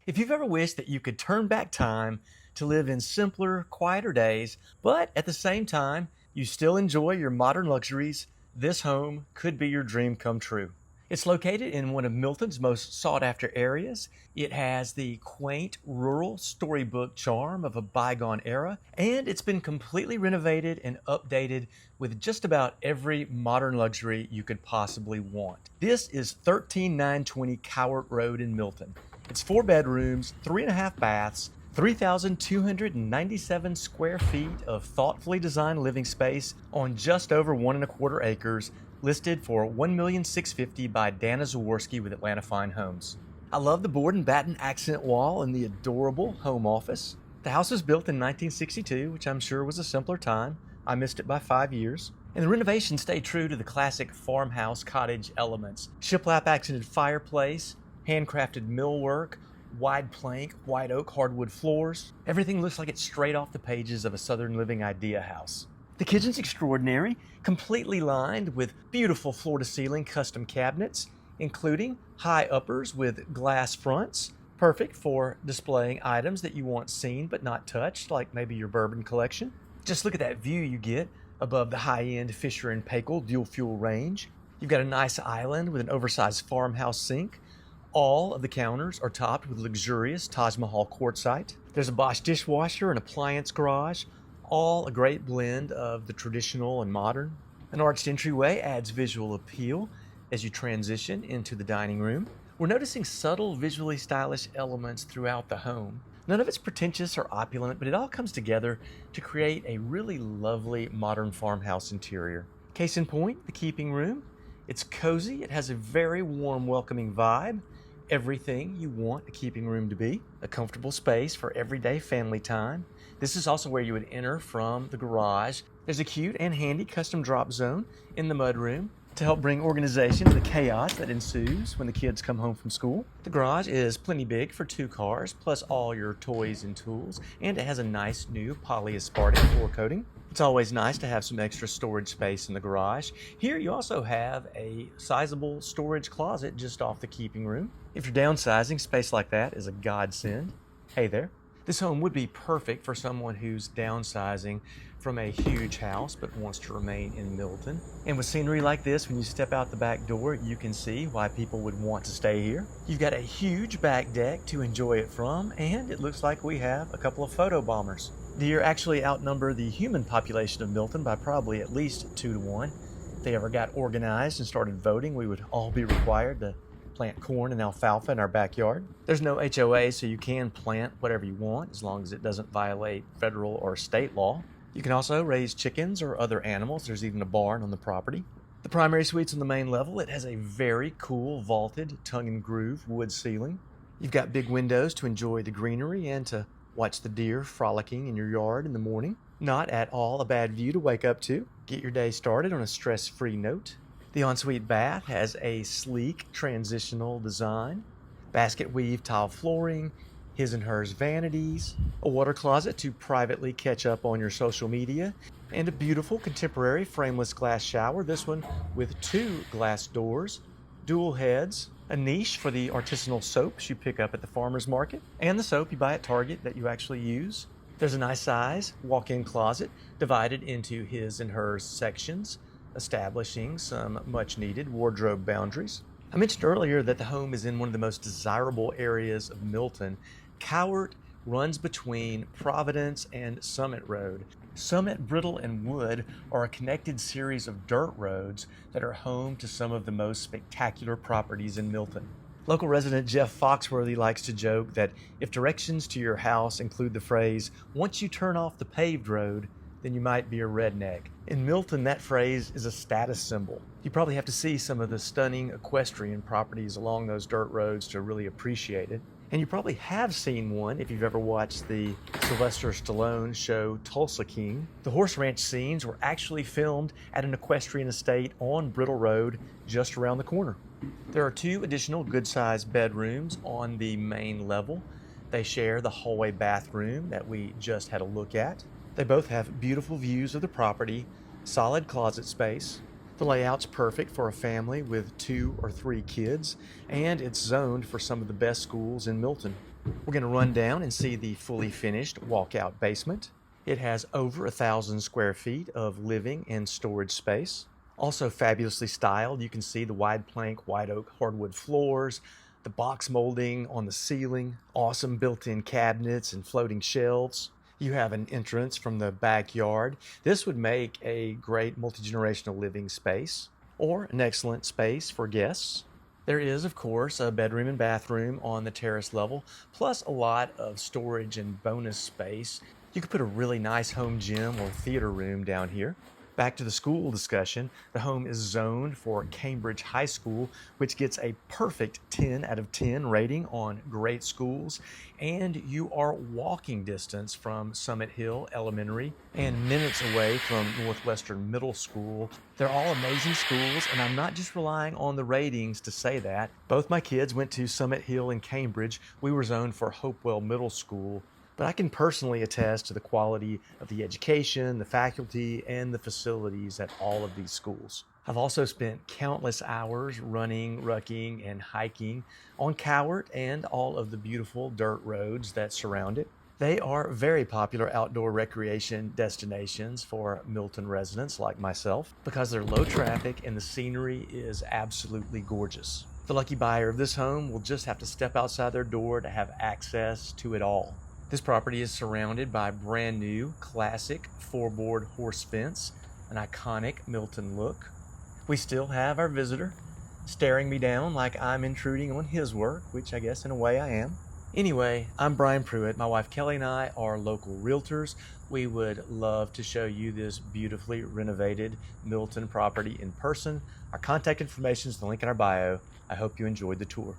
If you've ever wished that you could turn back time to live in simpler, quieter days, but at the same time, you still enjoy your modern luxuries, this home could be your dream come true. It's located in one of Milton's most sought after areas. It has the quaint, rural storybook charm of a bygone era, and it's been completely renovated and updated with just about every modern luxury you could possibly want. This is 13920 Cowart Road in Milton. It's 4 bedrooms, 3.5 baths, 3,297 square feet of thoughtfully designed living space on just over 1.25 acres, listed for $1,650,000 by Dana Zaworski with Atlanta Fine Homes. I love the board and batten accent wall and the adorable home office. The house was built in 1962, which I'm sure was a simpler time. I missed it by 5 years. And the renovation stayed true to the classic farmhouse cottage elements. Shiplap accented fireplace, handcrafted millwork, wide plank, white oak hardwood floors. Everything looks like it's straight off the pages of a Southern Living idea house. The kitchen's extraordinary, completely lined with beautiful floor-to-ceiling custom cabinets, including high uppers with glass fronts, perfect for displaying items that you want seen but not touched, like maybe your bourbon collection. Just look at that view you get above the high-end Fisher & Paykel dual-fuel range. You've got a nice island with an oversized farmhouse sink. All of the counters are topped with luxurious Taj Mahal quartzite. There's a Bosch dishwasher and appliance garage, all a great blend of the traditional and modern. An arched entryway adds visual appeal as you transition into the dining room. We're noticing subtle, visually stylish elements throughout the home. None of it's pretentious or opulent, but it all comes together to create a really lovely modern farmhouse interior. Case in point, the keeping room. It's cozy, it has a very warm, welcoming vibe. Everything you want a keeping room to be. A comfortable space for everyday family time. This is also where you would enter from the garage. There's a cute and handy custom drop zone in the mudroom to help bring organization to the chaos that ensues when the kids come home from school. The garage is plenty big for 2 cars, plus all your toys and tools, and it has a nice new polyaspartic floor coating. It's always nice to have some extra storage space in the garage. Here you also have a sizable storage closet just off the keeping room. If you're downsizing, space like that is a godsend. Hey there. This home would be perfect for someone who's downsizing from a huge house but wants to remain in Milton. And with scenery like this, when you step out the back door, you can see why people would want to stay here. You've got a huge back deck to enjoy it from, and it looks like we have a couple of photo bombers. Deer actually outnumber the human population of Milton by probably at least 2 to 1. If they ever got organized and started voting, we would all be required to plant corn and alfalfa in our backyard. There's no HOA, so you can plant whatever you want as long as it doesn't violate federal or state law. You can also raise chickens or other animals. There's even a barn on the property. The primary suite's on the main level. It has a very cool vaulted tongue and groove wood ceiling. You've got big windows to enjoy the greenery and to watch the deer frolicking in your yard in the morning. Not at all a bad view to wake up to. Get your day started on a stress-free note. The ensuite bath has a sleek transitional design, basket weave tile flooring, his and hers vanities, a water closet to privately catch up on your social media, and a beautiful contemporary frameless glass shower, this one with 2 glass doors, dual heads, a niche for the artisanal soaps you pick up at the farmer's market, and the soap you buy at Target that you actually use. There's a nice size walk-in closet divided into his and hers sections, establishing some much-needed wardrobe boundaries. I mentioned earlier that the home is in one of the most desirable areas of Milton. Cowart runs between Providence and Summit Road. Summit, Brittle, and Wood are a connected series of dirt roads that are home to some of the most spectacular properties in Milton. Local resident Jeff Foxworthy likes to joke that if directions to your house include the phrase, "Once you turn off the paved road, then you might be a redneck." In Milton, that phrase is a status symbol. You probably have to see some of the stunning equestrian properties along those dirt roads to really appreciate it. And you probably have seen one if you've ever watched the Sylvester Stallone show Tulsa King. The horse ranch scenes were actually filmed at an equestrian estate on Brittle Road just around the corner. There are 2 additional good-sized bedrooms on the main level. They share the hallway bathroom that we just had a look at. They both have beautiful views of the property, solid closet space. The layout's perfect for a family with 2 or 3 kids, and it's zoned for some of the best schools in Milton. We're going to run down and see the fully finished walkout basement. It has over 1,000 square feet of living and storage space. Also fabulously styled. You can see the wide plank white oak hardwood floors, the box molding on the ceiling, awesome built-in cabinets and floating shelves. You have an entrance from the backyard. This would make a great multi-generational living space or an excellent space for guests. There is, of course, a bedroom and bathroom on the terrace level, plus a lot of storage and bonus space. You could put a really nice home gym or theater room down here. Back to the school discussion, the home is zoned for Cambridge High School, which gets a perfect 10 out of 10 rating on great schools, and you are walking distance from Summit Hill Elementary and minutes away from Northwestern Middle School. They're all amazing schools, and I'm not just relying on the ratings to say that. Both my kids went to Summit Hill in Cambridge. We were zoned for Hopewell Middle School. But I can personally attest to the quality of the education, the faculty, and the facilities at all of these schools. I've also spent countless hours running, rucking, and hiking on Cowart and all of the beautiful dirt roads that surround it. They are very popular outdoor recreation destinations for Milton residents like myself because they're low traffic and the scenery is absolutely gorgeous. The lucky buyer of this home will just have to step outside their door to have access to it all. This property is surrounded by a brand new classic 4-board horse fence, an iconic Milton look. We still have our visitor staring me down like I'm intruding on his work, which I guess in a way I am. Anyway, I'm Brian Pruitt. My wife Kelly and I are local realtors. We would love to show you this beautifully renovated Milton property in person. Our contact information is the link in our bio. I hope you enjoyed the tour.